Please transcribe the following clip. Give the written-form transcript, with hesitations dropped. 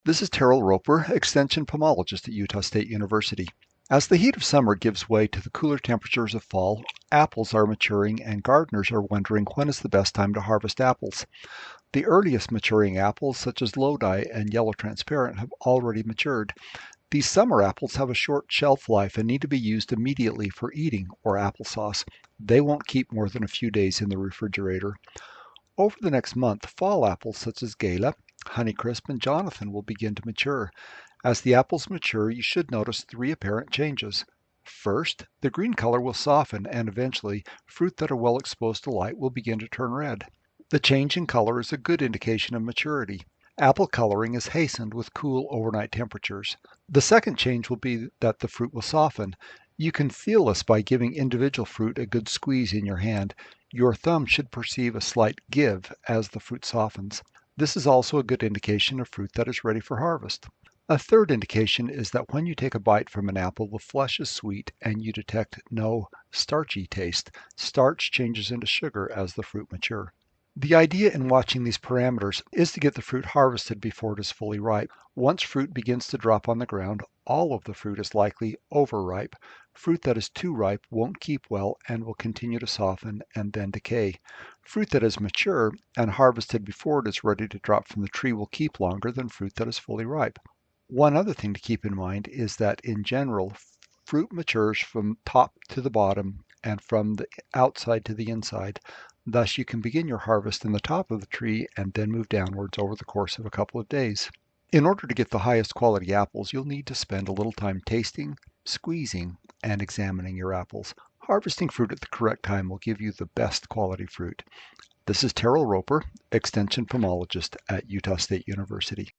This is Teryl Roper, Extension Pomologist at Utah State University. As the heat of summer gives way to the cooler temperatures of fall, apples are maturing and gardeners are wondering when is the best time to harvest apples. The earliest maturing apples, such as Lodi and Yellow Transparent, have already matured. These summer apples have a short shelf life and need to be used immediately for eating or applesauce. They won't keep more than a few days in the refrigerator. Over the next month, fall apples such as Gala, Honeycrisp, and Jonathan will begin to mature. As the apples mature, you should notice three apparent changes. First, the green color will soften and eventually, fruit that are well exposed to light will begin to turn red. The change in color is a good indication of maturity. Apple coloring is hastened with cool overnight temperatures. The second change will be that the fruit will soften. You can feel this by giving individual fruit a good squeeze in your hand. Your thumb should perceive a slight give as the fruit softens. This is also a good indication of fruit that is ready for harvest. A third indication is that when you take a bite from an apple, the flesh is sweet and you detect no starchy taste. Starch changes into sugar as the fruit mature. The idea in watching these parameters is to get the fruit harvested before it is fully ripe. Once fruit begins to drop on the ground, all of the fruit is likely overripe. Fruit that is too ripe won't keep well and will continue to soften and then decay. Fruit that is mature and harvested before it is ready to drop from the tree will keep longer than fruit that is fully ripe. One other thing to keep in mind is that in general, fruit matures from top to the bottom and from the outside to the inside. Thus, you can begin your harvest in the top of the tree and then move downwards over the course of a couple of days. In order to get the highest quality apples, you'll need to spend a little time tasting, squeezing, and examining your apples. Harvesting fruit at the correct time will give you the best quality fruit. This is Teryl Roper, Extension Pomologist at Utah State University.